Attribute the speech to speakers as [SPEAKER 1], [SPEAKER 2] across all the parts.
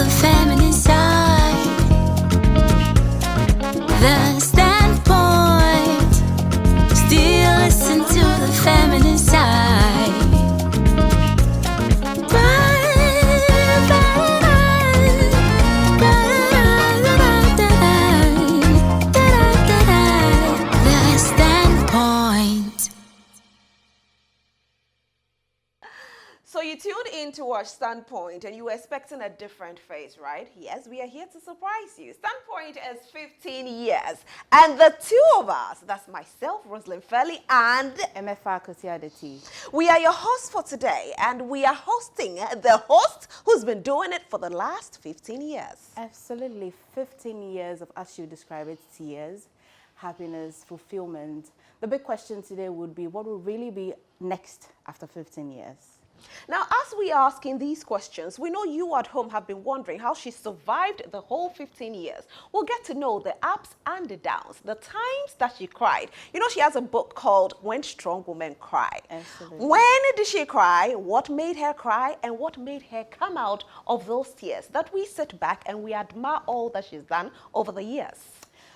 [SPEAKER 1] the feminine side. The standpoint. Still listen to the feminine side. The standpoint.
[SPEAKER 2] So you tuned in to watch Standpoint and you were expecting a different face, right? Yes, we are here to surprise you. Standpoint is 15 years. And the two of us, that's myself, Rosalind Fairley, and
[SPEAKER 3] MFR Kosiadati.
[SPEAKER 2] we are your hosts for today. And we are hosting the host who's been doing it for the last 15 years.
[SPEAKER 3] Absolutely, 15 years of, as you describe it, tears, happiness, fulfillment. The big question today would be, what will really be next after 15 years?
[SPEAKER 2] Now, as we are asking these questions, we know you at home have been wondering how she survived the whole 15 years. We'll get to know the ups and the downs, the times that she cried. You know, she has a book called When Strong Women Cry.
[SPEAKER 3] Absolutely.
[SPEAKER 2] When did she cry? What made her cry? And what made her come out of those tears? That we sit back and we admire all that she's done over the years.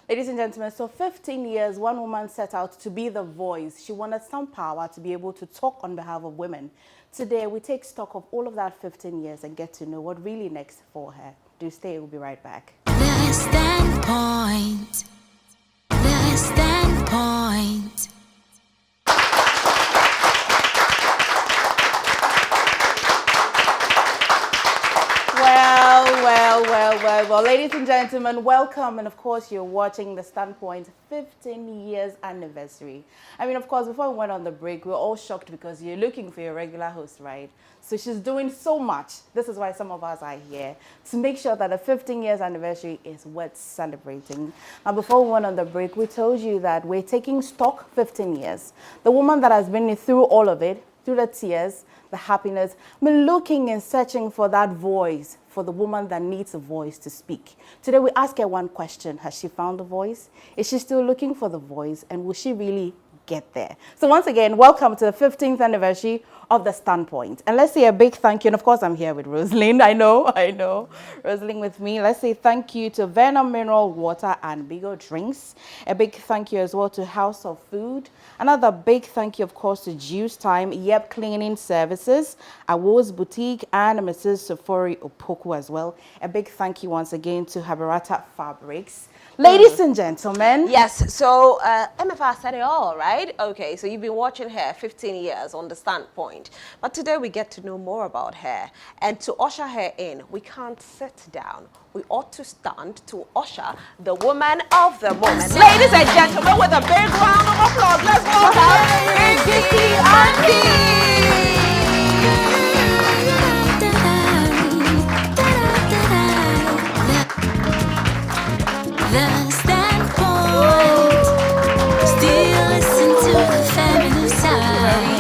[SPEAKER 3] Ladies and gentlemen, so 15 years, one woman set out to be the voice. She wanted some power to be able to talk on behalf of women. Today, we take stock of all of that 15 years and get to know what really next for her. Do stay, we'll be right back.
[SPEAKER 1] The standpoint. The standpoint.
[SPEAKER 3] Well, ladies and gentlemen, welcome. And of course, you're watching the Standpoint 15 years anniversary. I mean, of course, before we went on the break, we were all shocked because you're looking for your regular host, right? So she's doing so much. This is why some of us are here, to make sure that the 15 years anniversary is worth celebrating. Now, before we went on the break, we told you that we're taking stock 15 years. The woman that has been through all of it, through the tears, the happiness, been looking and searching for that voice, for the woman that needs a voice to speak. Today we ask her one question. Has she found the voice? Is she still looking for the voice? And will she really get there? So once again, welcome to the 15th anniversary of the Standpoint. And let's say a big thank you. And of course, I'm here with Rosalind. I know. Rosalind with me. Let's say thank you to Venom Mineral Water and Bigo Drinks. A big thank you as well to House of Food. Another big thank you, of course, to Juice Time, Yep Cleaning Services, Awo's Boutique, and Mrs. Safori Opoku as well. A big thank you once again to Haberata Fabrics. Ladies and gentlemen.
[SPEAKER 2] Yes, so MFR said it all, right? Okay, so you've been watching her 15 years on the Standpoint. But today we get to know more about her. And to usher her in, we can't sit down. We ought to stand to usher the woman of the moment. Ladies and gentlemen, with a big round of applause, let's welcome Gifty
[SPEAKER 1] The standpoint. Still listen to the feminine side.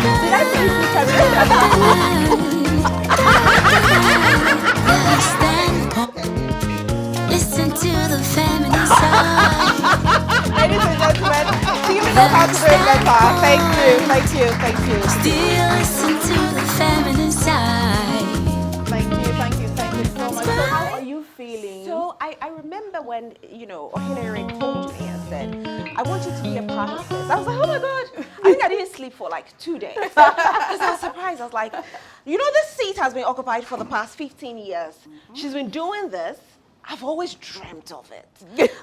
[SPEAKER 3] Did I say
[SPEAKER 1] The standpoint. Listen to the feminine side.
[SPEAKER 3] Ladies and gentlemen, she even knows how to do it better. Thank you.
[SPEAKER 1] Still listen to the feminine side.
[SPEAKER 3] Thank you so much. So how are you feeling?
[SPEAKER 2] So I remember when, you know, Hillary told me and said, I want you to be a part of this. I was like, oh my God. I think I didn't sleep for like 2 days. Because I was surprised. I was like, you know, this seat has been occupied for the past 15 years. She's been doing this. I've always dreamt of it.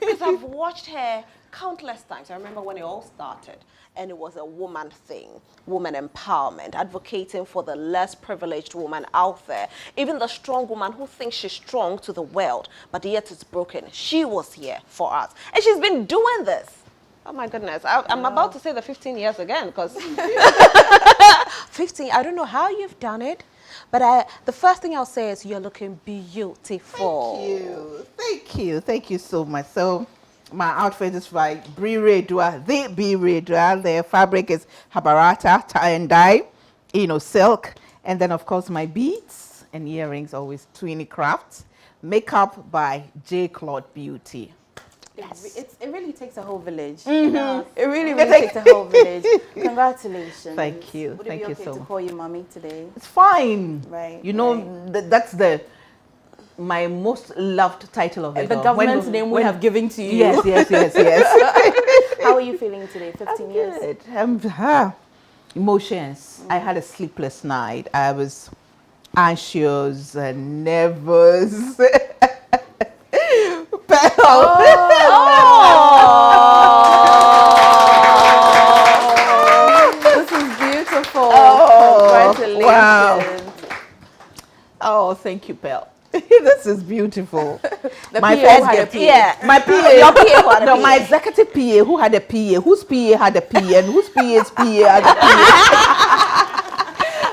[SPEAKER 2] Because I've watched her countless times. I remember when it all started. And it was a woman thing, woman empowerment, advocating for the less privileged woman out there. Even the strong woman who thinks she's strong to the world, but yet it's broken. She was here for us. And she's been doing this. Oh my goodness. I'm about to say the 15 years again, because 15, I don't know how you've done it, but the first thing I'll say is you're looking beautiful.
[SPEAKER 4] Thank you so much. So my outfit is by Bire Dua, the Bire Dua. The fabric is Habarata, tie and dye, silk. And then, of course, my beads and earrings, always Twinny Crafts. Makeup by J. Claude Beauty.
[SPEAKER 3] Yes. It's it really takes a whole village.
[SPEAKER 2] Yes.
[SPEAKER 3] It really takes a whole village. Congratulations.
[SPEAKER 4] Thank you.
[SPEAKER 3] Would
[SPEAKER 4] Thank
[SPEAKER 3] it be
[SPEAKER 4] you
[SPEAKER 3] okay
[SPEAKER 4] so
[SPEAKER 3] to
[SPEAKER 4] much.
[SPEAKER 3] call you mommy today?
[SPEAKER 4] It's fine.
[SPEAKER 3] Right,
[SPEAKER 4] You know, that's my most loved title of it.
[SPEAKER 3] The
[SPEAKER 4] all.
[SPEAKER 3] government's name we have given to you.
[SPEAKER 4] Yes, yes, yes, yes.
[SPEAKER 3] How are you feeling today? 15 years.
[SPEAKER 4] Good. Emotions. I had a sleepless night. I was anxious and nervous.
[SPEAKER 3] This is beautiful.
[SPEAKER 4] Oh,
[SPEAKER 3] Congratulations.
[SPEAKER 4] wow. Oh, thank you, Pearl. This is beautiful.
[SPEAKER 3] The
[SPEAKER 4] My
[SPEAKER 3] PA
[SPEAKER 4] first
[SPEAKER 3] had a
[SPEAKER 4] gift.
[SPEAKER 3] PA.
[SPEAKER 4] Yeah, my PA.
[SPEAKER 2] Your PA who had a
[SPEAKER 4] No,
[SPEAKER 2] PA.
[SPEAKER 4] my executive PA who had a PA, whose PA had a PA, and whose PA's PA had a PA.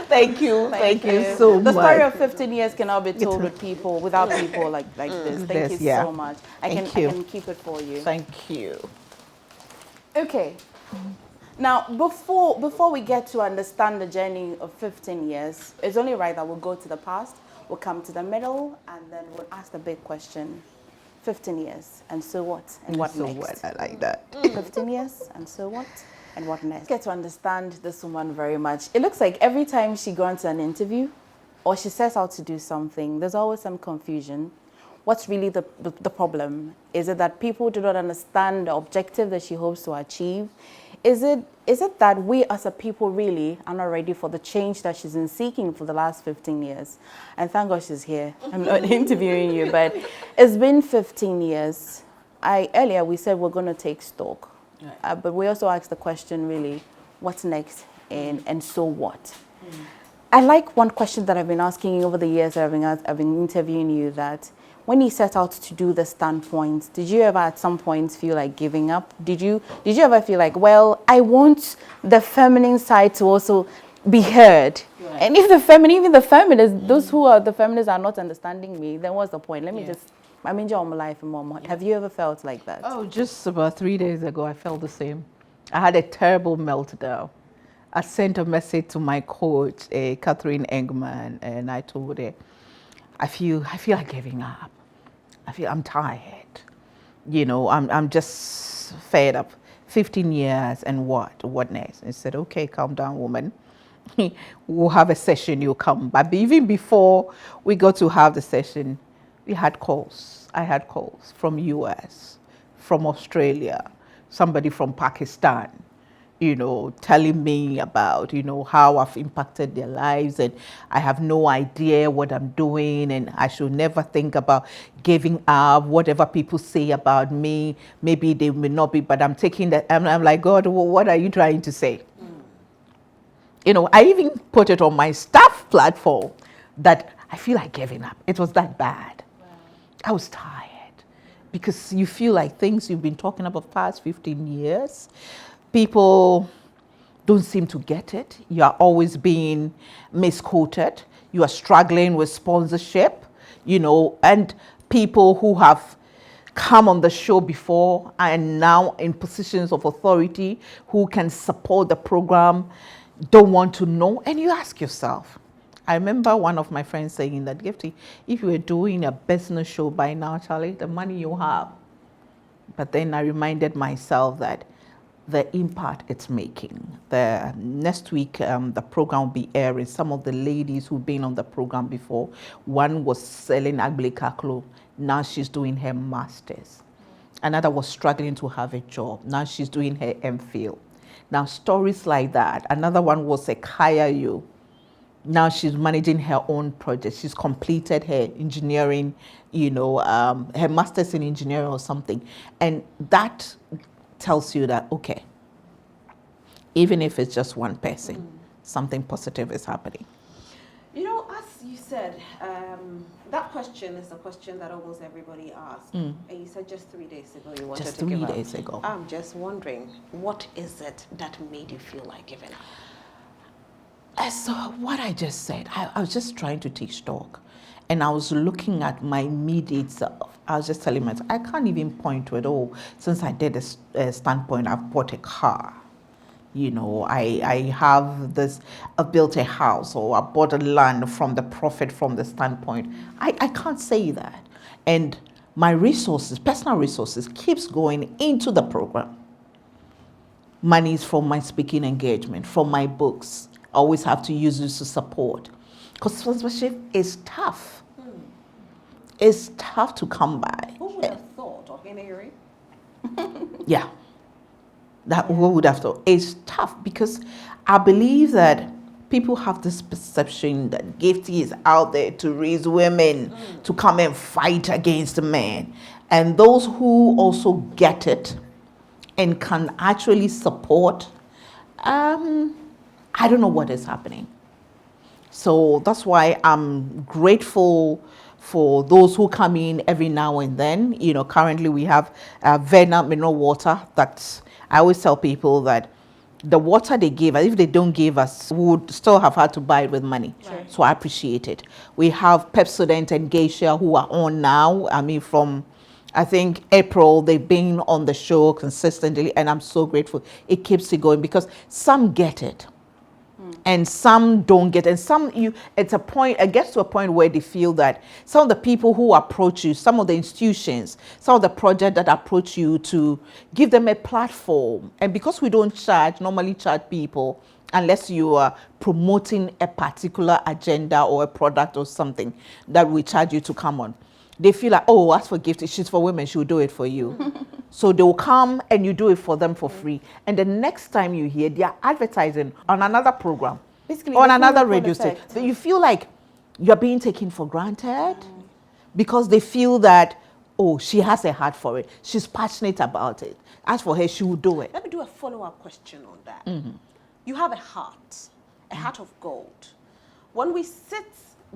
[SPEAKER 4] Thank you. Thank you so
[SPEAKER 3] The
[SPEAKER 4] much.
[SPEAKER 3] story of 15 years cannot be told with people, without people like this. Thank you
[SPEAKER 4] yeah.
[SPEAKER 3] so much. I
[SPEAKER 4] Thank
[SPEAKER 3] can
[SPEAKER 4] you.
[SPEAKER 3] keep it for you.
[SPEAKER 4] Thank you.
[SPEAKER 3] Okay. Now, before we get to understand the journey of 15 years, it's only right that we'll go to the past, we'll come to the middle, and then we'll ask the big question. 15 years, and so what? And what
[SPEAKER 4] So
[SPEAKER 3] next?
[SPEAKER 4] what? I like that.
[SPEAKER 3] 15 years, and so what? And what next? Get to understand this woman very much. It looks like every time she goes to an interview or she sets out to do something, there's always some confusion. What's really the problem? Is it that people do not understand the objective that she hopes to achieve? Is it that we as a people really are not ready for the change that she's been seeking for the last 15 years? And thank God she's here. I'm not interviewing you, but it's been 15 years. Earlier we said we're going to take stock.
[SPEAKER 4] Right.
[SPEAKER 3] But we also asked the question really, what's next and so what? I like one question that I've been asking you over the years that I've been interviewing you, that when you set out to do the standpoint, did you ever at some point feel like giving up? Did you ever feel like, well, I want the feminine side to also be heard? Right. And if even the feminists, those who are the feminists are not understanding me, then what's the point? I'm enjoying my life and more. Have you ever felt like that?
[SPEAKER 4] Oh, just about 3 days ago, I felt the same. I had a terrible meltdown. I sent a message to my coach, Catherine Engman, and I told her, I feel like giving up. I'm tired. You know, I'm just fed up. 15 years and what? What next? And I said, okay, calm down, woman. We'll have a session, you'll come. But even before we got to have the session, we had calls. I had calls from US, from Australia, somebody from Pakistan, you know, telling me about, you know, how I've impacted their lives, and I have no idea what I'm doing, and I should never think about giving up. Whatever people say about me, maybe they may not be, but I'm taking that. I'm like, God, well, what are you trying to say? You know, I even put it on my staff platform that I feel like giving up. It was that bad. Wow. I was tired because you feel like things you've been talking about past 15 years, people don't seem to get it. You are always being misquoted. You are struggling with sponsorship, you know, and people who have come on the show before and now in positions of authority who can support the program don't want to know. And you ask yourself, I remember one of my friends saying that, Gifty, if you were doing a business show by now, Charlie, the money you have. But then I reminded myself that the impact it's making. The next week, the program will be airing. Some of the ladies who've been on the program before, one was selling agblekaklo. Now she's doing her master's. Another was struggling to have a job. Now she's doing her MPhil. Now stories like that. Another one was a Kayayu. Now she's managing her own project. She's completed her engineering, you know, her master's in engineering or something. And that tells you that, okay, even if it's just one person, something positive is happening.
[SPEAKER 2] You know, as you said, that question is a question that almost everybody asks. And you said just 3 days ago you wanted
[SPEAKER 4] Just
[SPEAKER 2] to give
[SPEAKER 4] 3
[SPEAKER 2] up.
[SPEAKER 4] days ago.
[SPEAKER 2] I'm just wondering, what is it that made you feel like giving up?
[SPEAKER 4] So what I just said, I was just trying to take stock. And I was looking at my immediate self. I was just telling myself, I can't even point to it all. Since I did a standpoint, I've bought a car. You know, I have this, I've built a house, or I bought a land from the profit from the standpoint. I can't say that. And my resources, personal resources, keeps going into the program. Money is from my speaking engagement, from my books. I always have to use this to support. Because sponsorship is tough. It's tough to come by.
[SPEAKER 2] Who would have thought of Henry?
[SPEAKER 4] Yeah. That who would have thought? It's tough because I believe that people have this perception that Gifty is out there to raise women to come and fight against men. And those who also get it and can actually support, I don't know what is happening. So that's why I'm grateful for those who come in every now and then. You know, currently we have Vena mineral water that I always tell people that the water they give us, if they don't give us, we would still have had to buy it with money.
[SPEAKER 2] Right.
[SPEAKER 4] So I appreciate it. We have Pepsodent and Geisha who are on now. I mean, from I think April, they've been on the show consistently, and I'm so grateful. It keeps it going because some get it. And some don't get, and some it gets to a point where they feel that some of the people who approach you, some of the institutions, some of the projects that approach you to give them a platform. And because we don't normally charge people unless you are promoting a particular agenda or a product or something that we charge you to come on. They feel like, oh, as for Gifty, she's for women, she'll do it for you. So they'll come and you do it for them for free. And the next time you hear, they are advertising on another program,
[SPEAKER 3] Basically,
[SPEAKER 4] on
[SPEAKER 3] the
[SPEAKER 4] another
[SPEAKER 3] full
[SPEAKER 4] radio
[SPEAKER 3] effect.
[SPEAKER 4] station. So you feel like you're being taken for granted because they feel that, oh, she has a heart for it. She's passionate about it. As for her, she will do it.
[SPEAKER 2] Let me do a follow-up question on that. You have a heart of gold. When we sit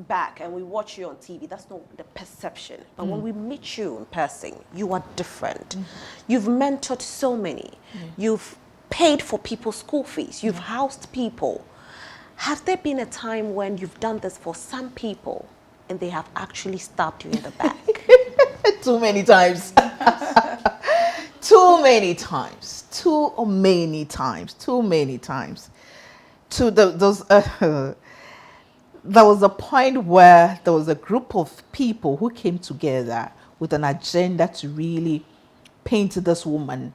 [SPEAKER 2] back and we watch you on TV, that's not the perception. But when we meet you in person, you are different. You've mentored so many. You've paid for people's school fees. You've housed people. Has there been a time when you've done this for some people and they have actually stabbed you in the back?
[SPEAKER 4] Too many times. Too many times. Too many times. Too many times. There was a point where there was a group of people who came together with an agenda to really paint this woman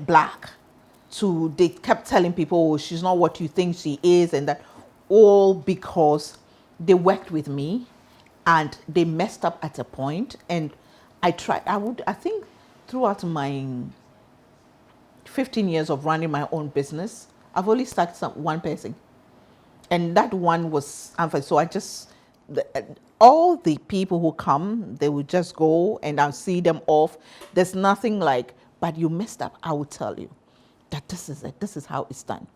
[SPEAKER 4] black. They kept telling people, oh, she's not what you think she is, and that all because they worked with me and they messed up at a point. And I think throughout my 15 years of running my own business, I've only started one person. And that one was unfair. So all the people who come, they will just go and I'll see them off. There's nothing like, but you messed up. I will tell you that this is it. This is how it's done.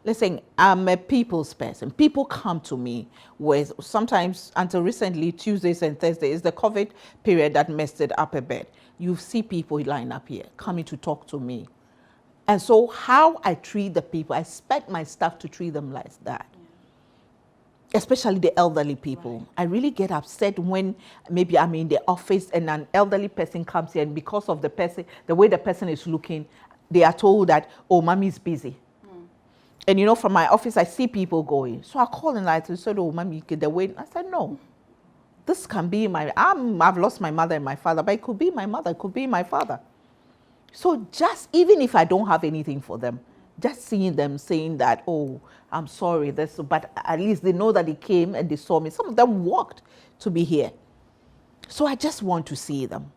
[SPEAKER 4] Listen, I'm a people's person. People come to me with, sometimes until recently, Tuesdays and Thursdays, the COVID period that messed it up a bit. You see people line up here, coming to talk to me. And so how I treat the people, I expect my staff to treat them like that. Especially the elderly people. Right. I really get upset when maybe I'm in the office and an elderly person comes here, and because of the way the person is looking, they are told that, oh, mommy's busy. And you know, from my office, I see people going. So I call and I said, oh, mommy, the way. I said, no, this can be I've lost my mother and my father, but it could be my mother, it could be my father. So just, even if I don't have anything for them, just seeing them saying that, oh, I'm sorry, but at least they know that they came and they saw me. Some of them walked to be here. So I just want to see them.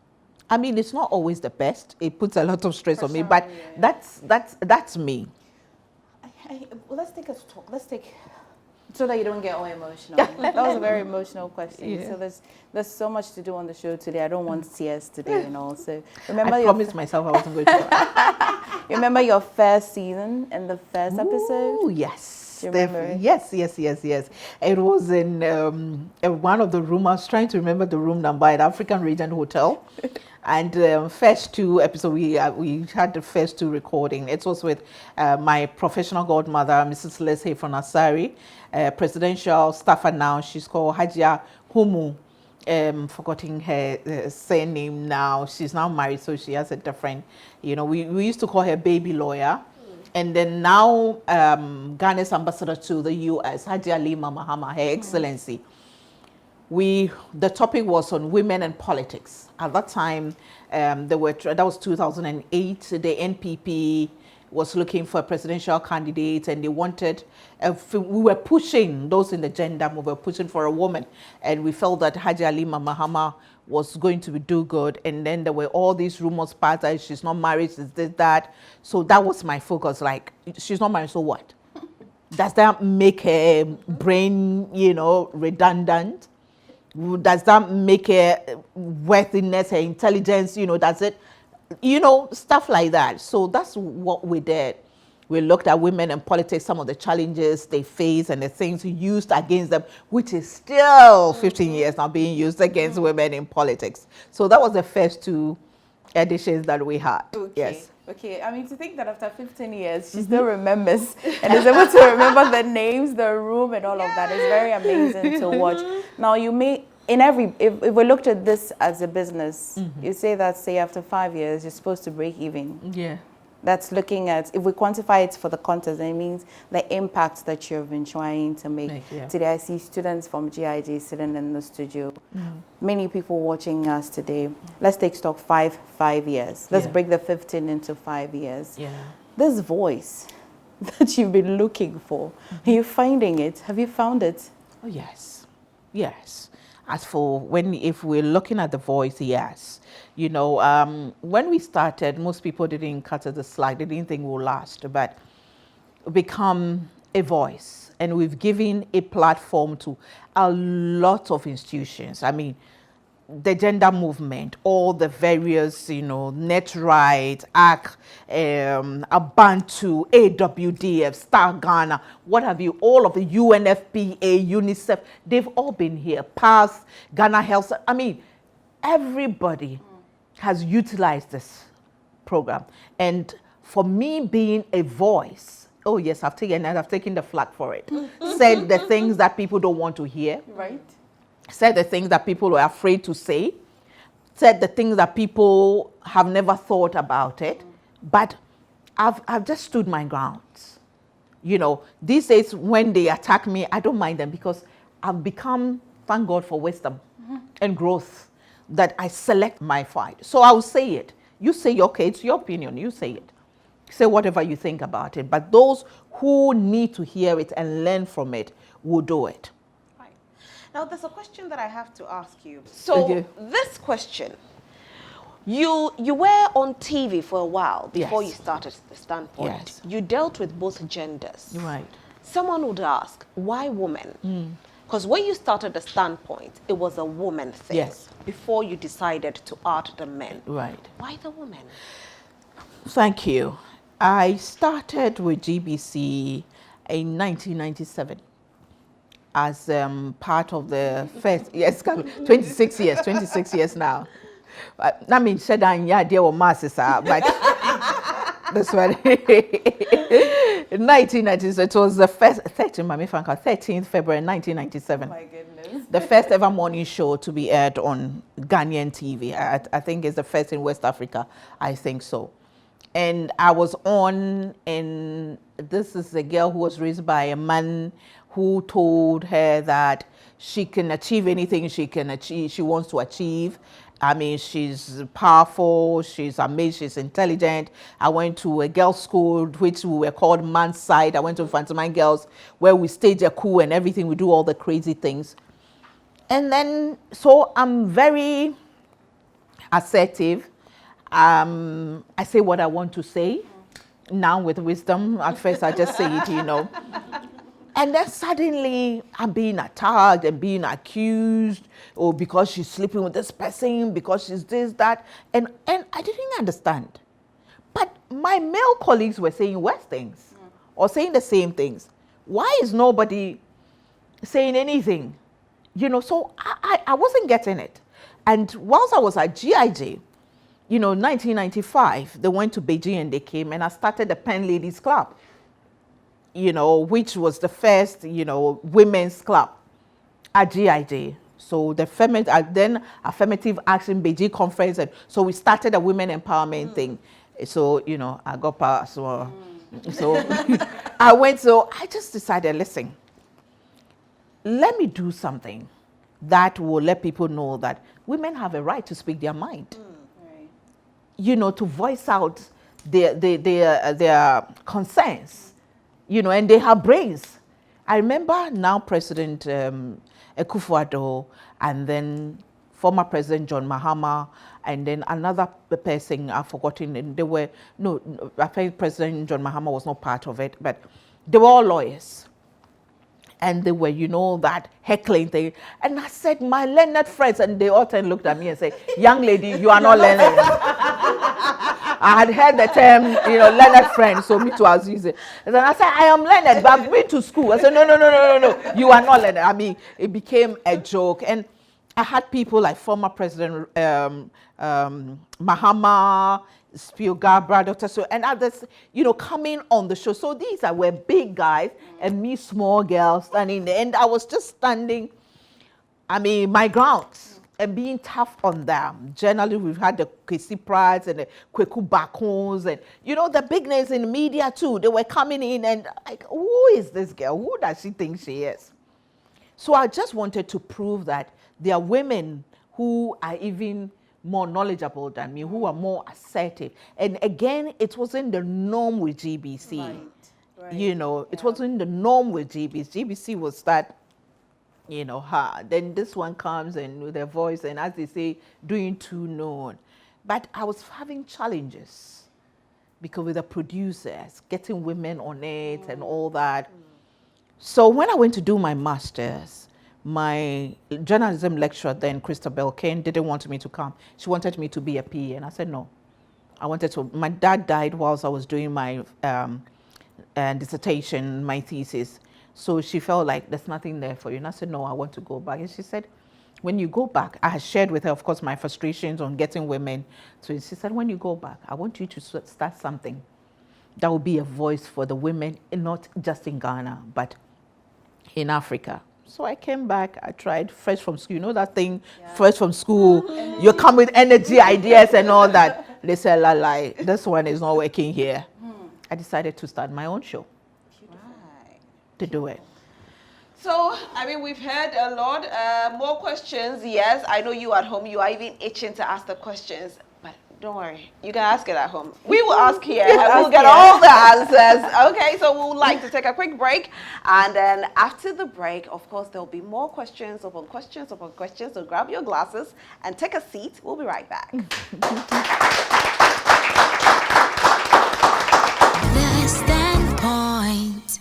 [SPEAKER 4] I mean, it's not always the best. It puts a lot of stress on me, but that's me.
[SPEAKER 3] Let's take a talk. So that you don't get all emotional. That was a very emotional question.
[SPEAKER 4] Yeah.
[SPEAKER 3] So there's so much to do on the show today. I don't want tears today, So remember,
[SPEAKER 4] I promised myself I wasn't going to.
[SPEAKER 3] You remember your first season and the first episode?
[SPEAKER 4] Oh yes.
[SPEAKER 3] Do you remember it?
[SPEAKER 4] Yes. It was in one of the rooms. I was trying to remember the room number at African Regent Hotel. And first two episodes, we had the first two recording. It was with my professional godmother, Mrs. Leslie from Asari, presidential staffer now. She's called Hajia Humu. Forgetting her surname now. She's now married, so she has a different, we used to call her baby lawyer. And then now Ghana's ambassador to the US, Hajia Lima Mahama, Her Excellency. the topic was on women and politics. At that time, that was 2008. The NPP was looking for a presidential candidate, and they wanted, we were pushing, those in the gender movement were pushing for a woman, and we felt that Haji Halima Mahama was going to do good. And then there were all these rumors passed that she's not married, she's this, that. So that was my focus, like, she's not married, so what? Does that make her brain, redundant? Does that make her worthiness, her intelligence, does it, stuff like that. So that's what we did. We looked at women and politics, some of the challenges they face and the things used against them, which is still 15 years now being used against women in politics. So that was the first 2 editions that we had.
[SPEAKER 3] Okay.
[SPEAKER 4] Yes.
[SPEAKER 3] Okay, I mean, to think that after 15 years, she still remembers and is able to remember the names, the room, and all of that. It's very amazing to watch. Now, you may, if we looked at this as a business, you say that, say, after 5 years, you're supposed to break even.
[SPEAKER 4] Yeah.
[SPEAKER 3] That's looking at, if we quantify it for the contest, it means the impact that you've been trying to make.
[SPEAKER 4] Yeah.
[SPEAKER 3] Today, I see students from GIJ sitting in the studio. Many people watching us today. Let's take stock 5 years. Let's break the 15 into 5 years.
[SPEAKER 4] Yeah.
[SPEAKER 3] This voice that you've been looking for, are you finding it? Have you found it?
[SPEAKER 4] Oh, yes. Yes. As for if we're looking at the voice, yes. When we started, most people didn't cut us a slack. They didn't think we'll last, but become a voice. And we've given a platform to a lot of institutions. I mean, the gender movement, all the various, Net Right, ACT, Abantu, AWDF, Star Ghana, what have you, all of the UNFPA, UNICEF, they've all been here. PASS, Ghana Health, I mean, everybody has utilized this program. And for me being a voice, oh yes, I've taken the flag for it. Said the things that people don't want to hear.
[SPEAKER 3] Right.
[SPEAKER 4] Said the things that people are afraid to say. Said the things that people have never thought about it. But I've just stood my grounds. These days when they attack me, I don't mind them because I've become, thank God for wisdom and growth, that I select my fight. So I'll say it. You say, okay, it's your opinion, you say it. Say whatever you think about it. But those who need to hear it and learn from it will do it.
[SPEAKER 2] Right. Now, there's a question that I have to ask you. So
[SPEAKER 4] Okay.
[SPEAKER 2] this question, you were on TV for a while before
[SPEAKER 4] Yes.
[SPEAKER 2] you started The Standpoint.
[SPEAKER 4] Yes.
[SPEAKER 2] You dealt with both genders.
[SPEAKER 4] Right.
[SPEAKER 2] Someone would ask, why women? Because when you started The Standpoint, it was a woman thing.
[SPEAKER 4] Yes.
[SPEAKER 2] Before you decided to add the men.
[SPEAKER 4] Right.
[SPEAKER 2] Why the women?
[SPEAKER 4] Thank you. I started with GBC in 1997 as part of the first, 26 years now. That means said yeah, dear masses but that's what 1997. It was the first 13th February 1997.
[SPEAKER 3] My goodness.
[SPEAKER 4] The first ever morning show to be aired on Ghanaian TV. I think it's the first in West Africa. I think so. And I was on, and this is a girl who was raised by a man who told her that she can achieve anything she wants to achieve. I mean, she's powerful, she's amazing, she's intelligent. I went to a girls' school, which we were called Man's Side. I went to Fantaman Girls, where we stage a coup and everything. We do all the crazy things. And then, so I'm very assertive. I say what I want to say. Now with wisdom, at first I just say it, And then suddenly I'm being attacked and being accused, or because she's sleeping with this person, because she's this, that. And I didn't understand. But my male colleagues were saying worse things or saying the same things. Why is nobody saying anything? So I wasn't getting it. And whilst I was at GIJ, 1995, they went to Beijing and they came, and I started the Pen Ladies Club, which was the first, women's club at GIJ. So the then affirmative action Beijing conference, and so we started a women empowerment thing. So I got past. So I went. So I just decided, listen, let me do something that will let people know that women have a right to speak their mind.
[SPEAKER 3] Right.
[SPEAKER 4] You know, to voice out their concerns, you know, and they have brains. I remember now President Akufo-Addo, and then former President John Mahama, and then another person I've forgotten, and they were, I think President John Mahama was not part of it, but they were all lawyers. And they were, you know, that heckling thing. And I said, my learned friends, and they all ten looked at me and said, young lady, you are not learned. I had heard the term, you know, learned friend, so me too, I was using it. And then I said, I am learned, but I've been to school. I said, no, you are not learned. I mean, it became a joke. And I had people like former President Mahama, Spiogabra, Dr. So, and others, you know, coming on the show. So these were big guys and me small girls standing there. And I was just standing, I mean, my grounds and being tough on them. Generally, we've had the Kwesi Prads and the Kweku Bakons and, you know, the big names in the media too. They were coming in and like, who is this girl? Who does she think she is? So I just wanted to prove that there are women who are even more knowledgeable than me, who are more assertive. And again, it wasn't the norm with GBC.
[SPEAKER 3] Right.
[SPEAKER 4] You know, it wasn't the norm with GBC. GBC was that, you know, then this one comes and with their voice, and as they say, doing too known. But I was having challenges because with the producers, getting women on it and all that. So when I went to do my master's, my journalism lecturer then, Christabel Kane, didn't want me to come. She wanted me to be a PA, and I said no. I wanted to. My dad died whilst I was doing my dissertation, my thesis. So she felt like there's nothing there for you. And I said, no, I want to go back. And she said, when you go back, I had shared with her, of course, my frustrations on getting women. So she said, when you go back, I want you to start something that will be a voice for the women, not just in Ghana, but in Africa. So I came back, I tried fresh from school. You know that thing, fresh from school, you come with energy, ideas and all that. They said, la, this one is not working here. I decided to start my own show to do it.
[SPEAKER 2] So, I mean, we've heard a lot. More questions, yes. I know you at home, you are even itching to ask the questions. But don't worry, you can ask it at home. We will ask here and we'll get all the answers. Okay, so we would like to take a quick break. And then after the break, of course, there'll be more questions upon questions upon questions. So grab your glasses and take a seat. We'll be right back.
[SPEAKER 1] The Standpoint.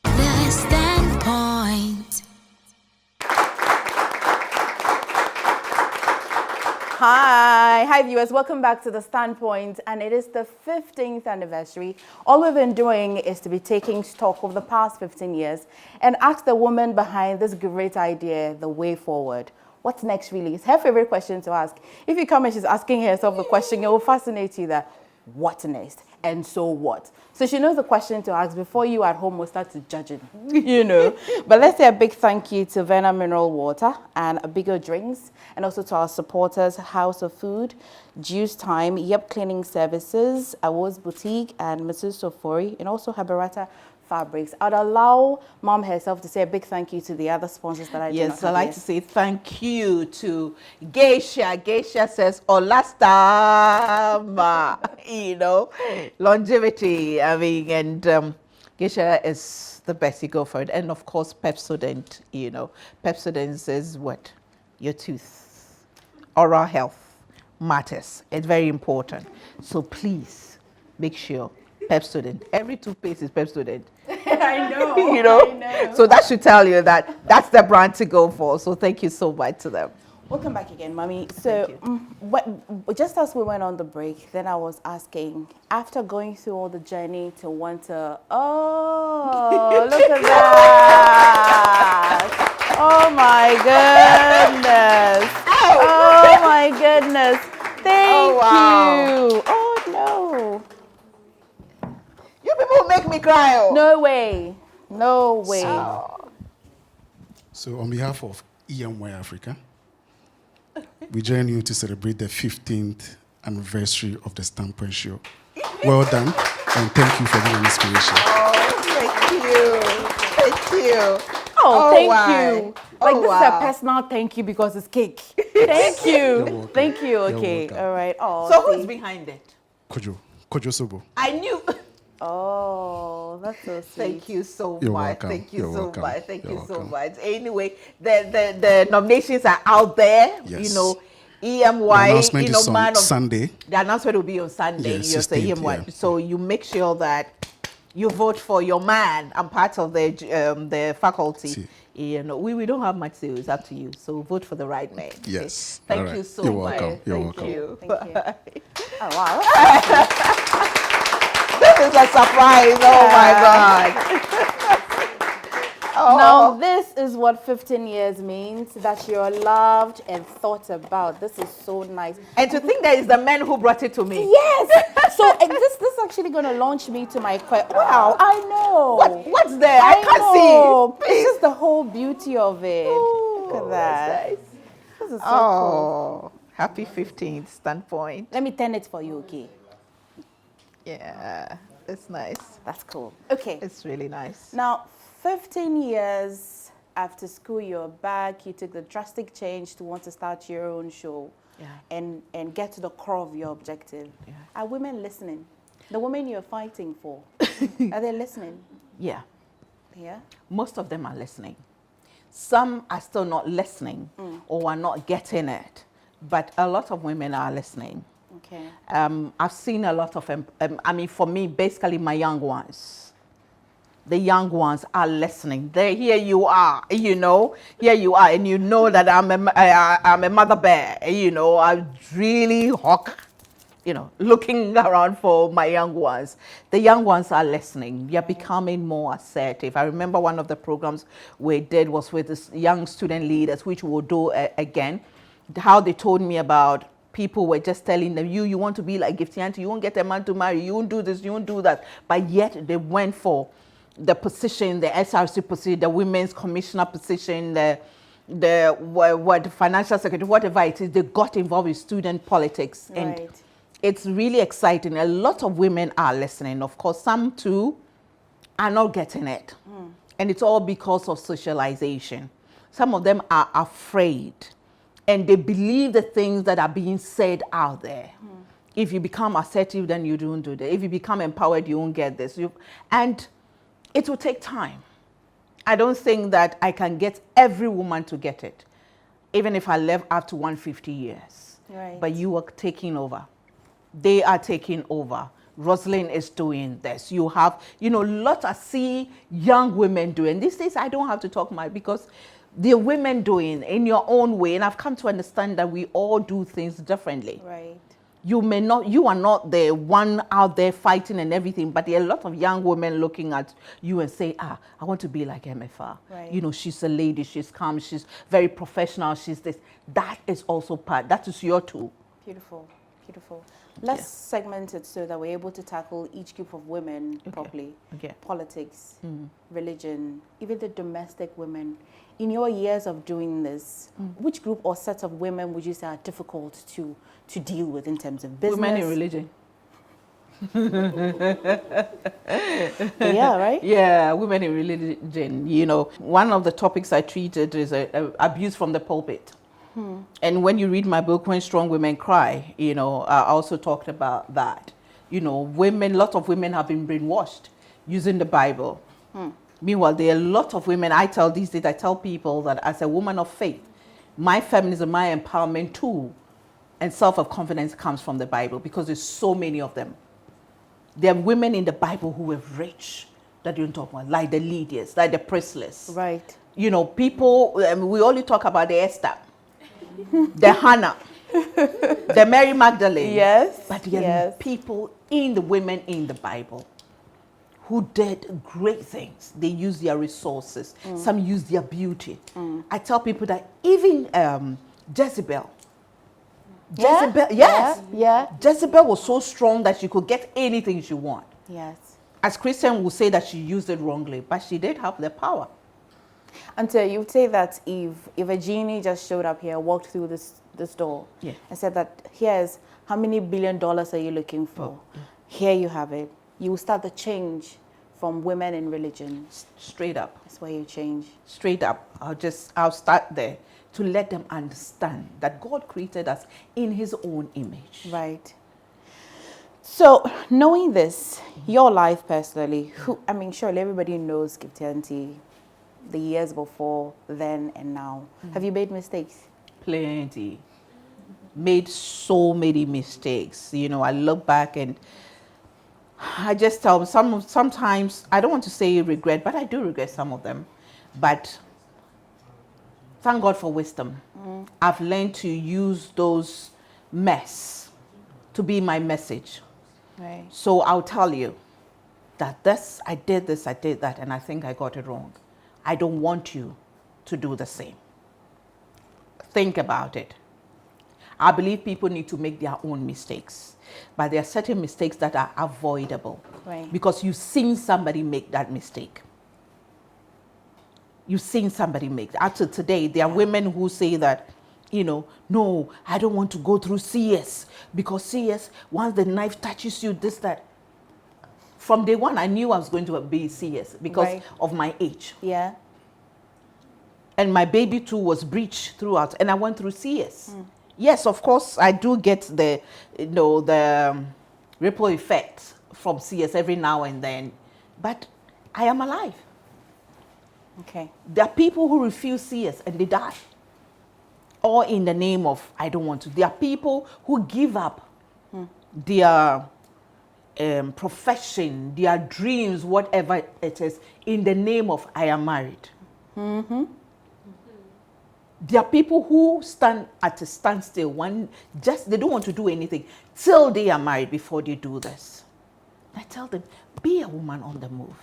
[SPEAKER 1] The Standpoint.
[SPEAKER 3] Hi viewers, welcome back to The Standpoint, and it is the 15th anniversary. All we've been doing is to be taking stock of the past 15 years and ask the woman behind this great idea the way forward. What's next really? It's her favorite question to ask. If you come and she's asking herself the question, it will fascinate you that, what next? And so what? So she knows the question to ask before you at home will start to judge it, you know. But let's say a big thank you to Verna Mineral Water and Bigger Drinks, and also to our supporters, House of Food, Juice Time, Yep Cleaning Services, Awards Boutique, and Mrs. Sofori, and also Habarata Fabrics. I'd allow Mom herself to say a big thank you to the other sponsors that I do not
[SPEAKER 4] Yes, I'd
[SPEAKER 3] have
[SPEAKER 4] like
[SPEAKER 3] yet.
[SPEAKER 4] to say thank you to Geisha. Geisha says, Olastama, you know, longevity. I mean, and Geisha is the best, you go for it. And of course, Pepsodent, you know. Pepsodent says what? Your tooth. Oral health matters. It's very important. So please make sure Pepsodent. Every toothpaste is Pepsodent.
[SPEAKER 3] I know.
[SPEAKER 4] You know?
[SPEAKER 3] I know.
[SPEAKER 4] So that should tell you that that's the brand to go for. So thank you so much to them.
[SPEAKER 3] Welcome back again, Mommy. So, just as we went on the break, then I was asking, after going through all the journey to want to, oh, look at that. Oh my goodness. Oh my goodness. Thank you. Oh no.
[SPEAKER 4] You people make me cry. Oh.
[SPEAKER 3] No way. No way.
[SPEAKER 5] So on behalf of EMY Africa, we join you to celebrate the 15th anniversary of the Standpoint Show. Well done, and thank you for being an inspiration.
[SPEAKER 4] Oh, thank you. Thank you.
[SPEAKER 3] Oh, thank
[SPEAKER 4] why?
[SPEAKER 3] you. Like,
[SPEAKER 4] Oh,
[SPEAKER 3] this is
[SPEAKER 4] wow.
[SPEAKER 3] a personal thank you because it's cake. Thank you.
[SPEAKER 5] welcome.
[SPEAKER 3] Thank you.
[SPEAKER 5] You're
[SPEAKER 3] Okay.
[SPEAKER 5] welcome.
[SPEAKER 3] All right. Oh,
[SPEAKER 4] So who's
[SPEAKER 3] see.
[SPEAKER 4] behind it?
[SPEAKER 5] Kojo Sobo.
[SPEAKER 4] I knew.
[SPEAKER 3] Oh, that's so sweet.
[SPEAKER 4] Thank you so
[SPEAKER 5] You're
[SPEAKER 4] much.
[SPEAKER 5] welcome.
[SPEAKER 4] Thank you
[SPEAKER 5] You're
[SPEAKER 4] so
[SPEAKER 5] welcome.
[SPEAKER 4] much. Thank
[SPEAKER 5] You're
[SPEAKER 4] you so
[SPEAKER 5] welcome.
[SPEAKER 4] much. Anyway, the nominations are out there.
[SPEAKER 5] Yes.
[SPEAKER 4] You know,
[SPEAKER 5] The
[SPEAKER 4] EMY.
[SPEAKER 5] announcement
[SPEAKER 4] You know,
[SPEAKER 5] is on
[SPEAKER 4] man of
[SPEAKER 5] Sunday.
[SPEAKER 4] the announcement will be on Sunday.
[SPEAKER 5] Yeah,
[SPEAKER 4] You're
[SPEAKER 5] 16th,
[SPEAKER 4] saying what?
[SPEAKER 5] yeah.
[SPEAKER 4] So you make sure that you vote for your man. I'm part of the faculty.
[SPEAKER 5] See.
[SPEAKER 4] You know, we don't have much say. It's up to you. So vote for the right man. Okay?
[SPEAKER 5] Yes.
[SPEAKER 4] Thank
[SPEAKER 5] All right.
[SPEAKER 4] you so
[SPEAKER 5] You're
[SPEAKER 4] much.
[SPEAKER 5] welcome. You're
[SPEAKER 4] Thank
[SPEAKER 5] welcome.
[SPEAKER 4] you.
[SPEAKER 3] Thank you. Oh, wow.
[SPEAKER 4] This is a surprise. Oh my God. Oh.
[SPEAKER 3] Now, this is what 15 years means, that you're loved and thought about. This is so nice.
[SPEAKER 4] And to think that it's the men who brought it to me.
[SPEAKER 3] Yes. So this is actually going to launch me to my question. Wow, I know.
[SPEAKER 4] What's there? I can't
[SPEAKER 3] know.
[SPEAKER 4] see.
[SPEAKER 3] It's just the whole beauty of it.
[SPEAKER 4] Oh,
[SPEAKER 3] Look at
[SPEAKER 4] that's
[SPEAKER 3] that.
[SPEAKER 4] nice.
[SPEAKER 3] This is so cool.
[SPEAKER 4] Oh, happy 15th standpoint.
[SPEAKER 3] Let me turn it for you, okay?
[SPEAKER 4] Yeah, it's nice.
[SPEAKER 3] That's cool. Okay.
[SPEAKER 4] It's really nice.
[SPEAKER 3] Now, 15 years after school, you're back. You took the drastic change to want to start your own show,
[SPEAKER 4] Yeah.
[SPEAKER 3] and get to the core of your objective.
[SPEAKER 4] Yeah.
[SPEAKER 3] Are women listening? The women you're fighting for, are they listening?
[SPEAKER 4] Yeah,
[SPEAKER 3] Yeah.
[SPEAKER 4] most of them are listening. Some are still not listening or are not getting it, but a lot of women are listening.
[SPEAKER 3] Okay.
[SPEAKER 4] I've seen a lot of, for me, basically my young ones. The young ones are listening. Here you are, you know, here you are, and you know that I'm a mother bear, you know, I really hawk, you know, looking around for my young ones. The young ones are listening. They're becoming more assertive. I remember one of the programs we did was with this young student leaders, which we'll do again, how they told me about people were just telling them, you want to be like Gifty Auntie, you won't get a man to marry, you won't do this, you won't do that. But yet they went for the position, the SRC position, the women's commissioner position, the financial secretary, whatever it is, they got involved with student politics.
[SPEAKER 3] Right.
[SPEAKER 4] And it's really exciting. A lot of women are listening. Of course, some too are not getting it. And it's all because of socialization. Some of them are afraid and they believe the things that are being said out there. If you become assertive, then you don't do that. If you become empowered, you won't get this. And it will take time. I don't think that I can get every woman to get it, even if I live up to 150 years.
[SPEAKER 3] Right.
[SPEAKER 4] But you are taking over. They are taking over. Rosalind is doing this. You have, you know, lots I see young women doing. These days, I don't have to talk much because the women doing in your own way. And I've come to understand that we all do things differently.
[SPEAKER 3] Right.
[SPEAKER 4] You are not the one out there fighting and everything, but there are a lot of young women looking at you and say, I want to be like MFR.
[SPEAKER 3] Right.
[SPEAKER 4] You know, she's a lady, she's calm, she's very professional, she's this. That is also part, that is your tool.
[SPEAKER 3] Beautiful. Beautiful. Let's segment it so that we're able to tackle each group of women properly.
[SPEAKER 4] Okay.
[SPEAKER 3] Politics, religion, even the domestic women. In your years of doing this, which group or set of women would you say are difficult to deal with in terms of business?
[SPEAKER 4] Women in religion.
[SPEAKER 3] Yeah, right?
[SPEAKER 4] Yeah, women in religion. You know, one of the topics I treated is abuse from the pulpit. And when you read my book, When Strong Women Cry, you know, I also talked about that. You know, women, a lot of women have been brainwashed using the Bible. Meanwhile, there are a lot of women, I tell people that as a woman of faith, my feminism, my empowerment tool and self-confidence comes from the Bible because there's so many of them. There are women in the Bible who were rich that you don't talk about, like the Lydias, like the priestless.
[SPEAKER 3] Right.
[SPEAKER 4] You know, people, we only talk about the Esther, the Hannah, the Mary Magdalene.
[SPEAKER 3] Yes.
[SPEAKER 4] But there are people in the women in the Bible who did great things. They used their resources. Some used their beauty. I tell people that even Jezebel. Yes.
[SPEAKER 3] Yeah.
[SPEAKER 4] Jezebel was so strong that she could get anything she wanted.
[SPEAKER 3] Yes.
[SPEAKER 4] As Christians will say that she used it wrongly, but she did have the power.
[SPEAKER 3] Until you would say that if a genie just showed up here, walked through this door, and said that here's how many $1 billion are you looking for? Here you have it. You will start the change from women in religion?
[SPEAKER 4] Straight up.
[SPEAKER 3] That's why you change.
[SPEAKER 4] Straight up. I'll start there to let them understand that God created us in his own image.
[SPEAKER 3] Right. So, knowing this, your life personally, surely everybody knows Gifty Auntie, the years before, then and now. Have you made mistakes?
[SPEAKER 4] Plenty. Made so many mistakes. You know, I look back and I just tell sometimes, I don't want to say regret, but I do regret some of them. But thank God for wisdom. I've learned to use those mess to be my message.
[SPEAKER 3] Right.
[SPEAKER 4] So I'll tell you that I did this, I did that, and I think I got it wrong. I don't want you to do the same. Think about it. I believe people need to make their own mistakes, but there are certain mistakes that are avoidable.
[SPEAKER 3] Right.
[SPEAKER 4] Because you've seen somebody make that mistake. You've seen somebody make that. Up to today, there are women who say that, you know, no, I don't want to go through CS because CS, once the knife touches you, this, that. From day one, I knew I was going to be CS because of my age.
[SPEAKER 3] Yeah.
[SPEAKER 4] And my baby too was breech throughout, and I went through CS. Yes, of course, I do get the ripple effect from CS every now and then, but I am alive.
[SPEAKER 3] Okay.
[SPEAKER 4] There are people who refuse CS and they die. Or in the name of, I don't want to. There are people who give up their profession, their dreams, whatever it is, in the name of, I am married. There are people who stand at a standstill they don't want to do anything till they are married before they do this. I tell them, be a woman on the move.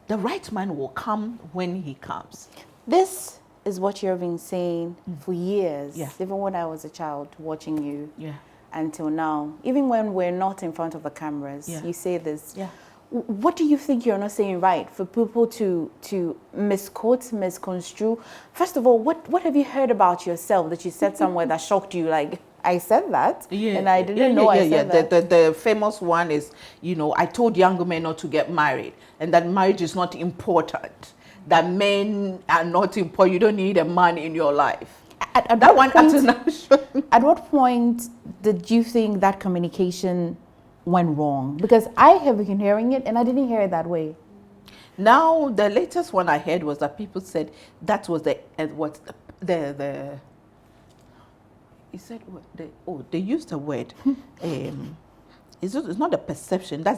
[SPEAKER 4] The right man will come when he comes.
[SPEAKER 3] This is what you've been saying for years.
[SPEAKER 4] Yeah.
[SPEAKER 3] Even when I was a child watching you.
[SPEAKER 4] Yeah.
[SPEAKER 3] Until now. Even when we're not in front of the cameras, you say this.
[SPEAKER 4] Yeah.
[SPEAKER 3] What do you think you're not saying right for people to misquote, misconstrue? First of all, what have you heard about yourself that you said somewhere that shocked you? Like, I said that, and I didn't know I said that.
[SPEAKER 4] The famous one is, you know, I told young women not to get married, and that marriage is not important. That men are not important. You don't need a man in your life.
[SPEAKER 3] At what point did you think that communication went wrong? Because I have been hearing it and I didn't hear it that way.
[SPEAKER 4] Now, the latest one I heard was that people said that was he said, they used the word, it's not the perception, that's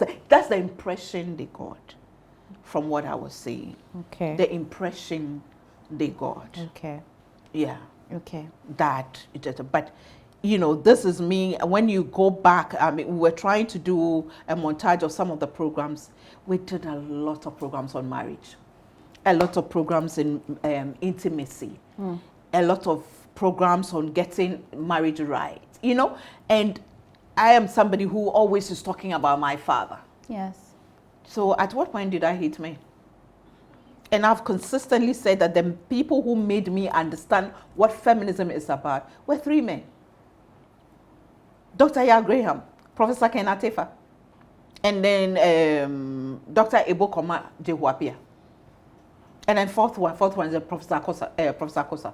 [SPEAKER 4] the impression they got from what I was saying.
[SPEAKER 3] Okay.
[SPEAKER 4] The impression they got.
[SPEAKER 3] Okay.
[SPEAKER 4] Yeah.
[SPEAKER 3] Okay.
[SPEAKER 4] But you know, this is me. When you go back, I mean, we were trying to do a montage of some of the programs. We did a lot of programs on marriage, a lot of programs in intimacy, a lot of programs on getting marriage right, you know. And I am somebody who always is talking about my father.
[SPEAKER 3] Yes.
[SPEAKER 4] So at what point did I hate men? And I've consistently said that the people who made me understand what feminism is about were 3 men. Dr. Yah Graham, Professor Ken Atefa, and then Dr. Ebo Koma Jehuapia. And then fourth one is Professor Kosa.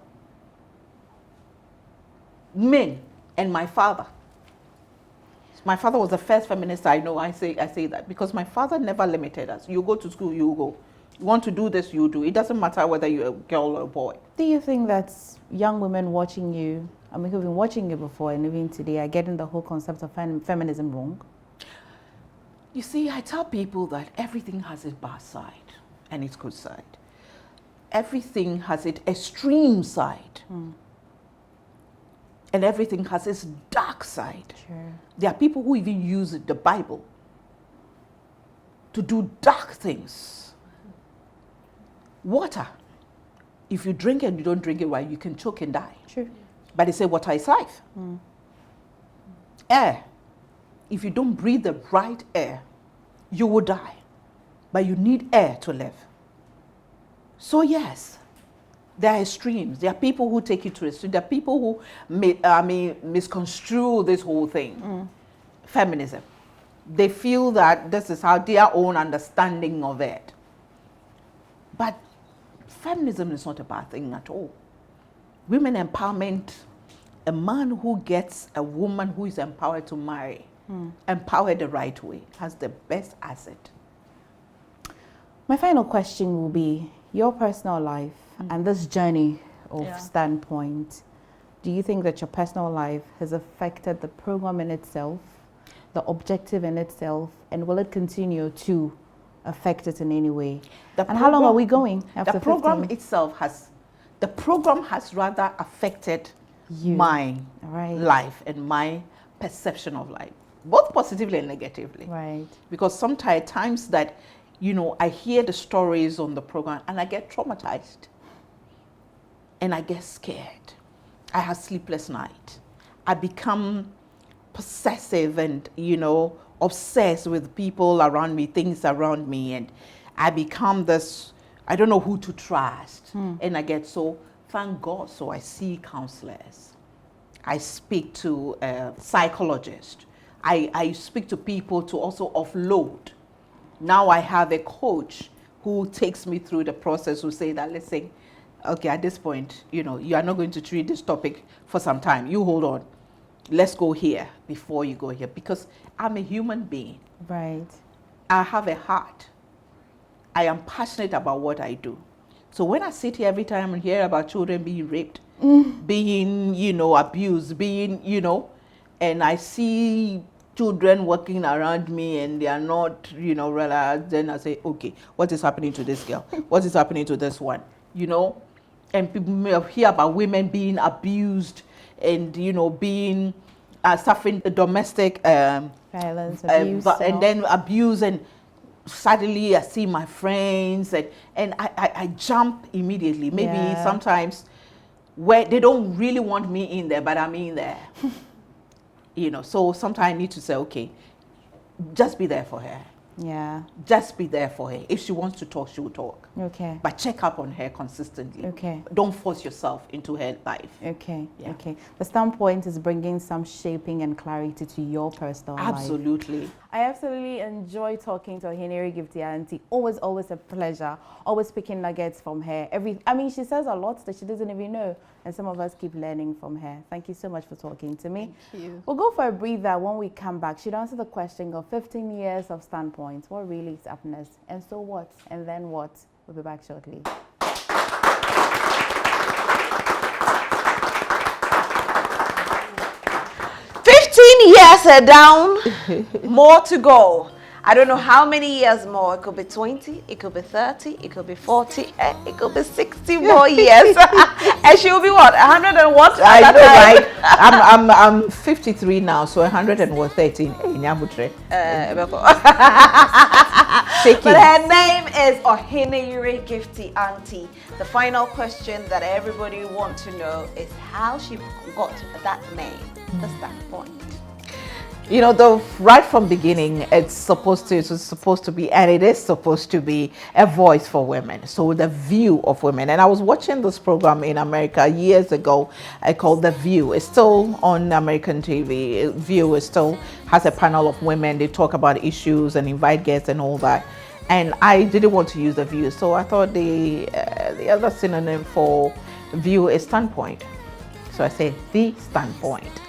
[SPEAKER 4] Men and my father. My father was the first feminist I know. I say that because my father never limited us. You go to school, you go. You want to do this, you do. It doesn't matter whether you're a girl or a boy.
[SPEAKER 3] Do you think that young women watching you, I mean, who've been watching you before and even today, are getting the whole concept of feminism wrong?
[SPEAKER 4] You see, I tell people that everything has its bad side and its good side. Everything has its extreme side. And everything has its dark side.
[SPEAKER 3] Sure.
[SPEAKER 4] There are people who even use the Bible to do dark things. Water, if you drink and you don't drink it right, you can choke and die.
[SPEAKER 3] Sure.
[SPEAKER 4] But they say water is life. Air, if you don't breathe the right air, you will die. But you need air to live. So yes, there are extremes. There are people who take it to extreme. There are people who misconstrue this whole thing, feminism. they feel that this is how their own understanding of it. But feminism is not a bad thing at all. Women empowerment, a man who gets a woman who is empowered to marry, empowered the right way, has the best asset.
[SPEAKER 3] My final question will be your personal life and this journey of Standpoint. Do you think that your personal life has affected the program in itself, the objective in itself, and will it continue to affect it in any way? And how long are we going after
[SPEAKER 4] the program
[SPEAKER 3] 15?
[SPEAKER 4] itself has, the program has rather affected
[SPEAKER 3] You.
[SPEAKER 4] my
[SPEAKER 3] Right.
[SPEAKER 4] life and my perception of life, both positively and negatively.
[SPEAKER 3] Right.
[SPEAKER 4] Because sometimes that, you know, I hear the stories on the program and I get traumatized and I get scared. I have sleepless nights. I become possessive and, you know, obsessed with people around me, things around me, and I become this, I don't know who to trust. And I get so, thank God, so I see counselors. I speak to psychologists. I speak to people to also offload. Now I have a coach who takes me through the process, who say that, listen, okay, at this point, you know, you are not going to treat this topic for some time. You hold on. Let's go here before you go here, because I'm a human being.
[SPEAKER 3] Right.
[SPEAKER 4] I have a heart. I am passionate about what I do. So when I sit here every time and hear about children being raped, being, you know, abused, being, you know, and I see children walking around me and they are not, you know, realized, then I say, okay, what is happening to this girl? What is happening to this one? You know? And people may hear about women being abused and, you know, being, suffering domestic
[SPEAKER 3] Violence, abuse.
[SPEAKER 4] and then abuse, and suddenly I see my friends and I jump immediately. Maybe sometimes where they don't really want me in there, but I'm in there. You know, so sometimes I need to say, okay, just be there for her.
[SPEAKER 3] Yeah.
[SPEAKER 4] Just be there for her. If she wants to talk, she will talk.
[SPEAKER 3] Okay.
[SPEAKER 4] But check up on her consistently.
[SPEAKER 3] Okay.
[SPEAKER 4] Don't force yourself into her life.
[SPEAKER 3] Okay.
[SPEAKER 4] Yeah.
[SPEAKER 3] Okay. The Standpoint is bringing some shaping and clarity to your personal life.
[SPEAKER 4] Absolutely.
[SPEAKER 3] I absolutely enjoy talking to Henry Gifty Auntie. Always a pleasure. Always picking nuggets from her. I mean, she says a lot that she doesn't even know, and some of us keep learning from her. Thank you so much for talking to me.
[SPEAKER 4] Thank you.
[SPEAKER 3] We'll go for a breather. When we come back, she'd answer the question of 15 years of Standpoint. What really is happiness? And so what? And then what? We'll be back shortly.
[SPEAKER 2] 15 years are down, more to go. I don't know how many years more. It could be 20, it could be 30, it could be 40, it could be 60 more years. And she will be what? 100 and what?
[SPEAKER 4] I know, right? I'm 53 now, so 113. Shaking.
[SPEAKER 2] But her name is Oheneyere Gifty Auntie. The final question that everybody wants to know is how she got that name, the Standpoint.
[SPEAKER 4] You know, right from beginning, it was supposed to be, and it is supposed to be, a voice for women. So the view of women. And I was watching this program in America years ago. I called The View. It's still on American TV. View is still has a panel of women. They talk about issues and invite guests and all that. And I didn't want to use The View, so I thought the other synonym for View is Standpoint. So I say The Standpoint.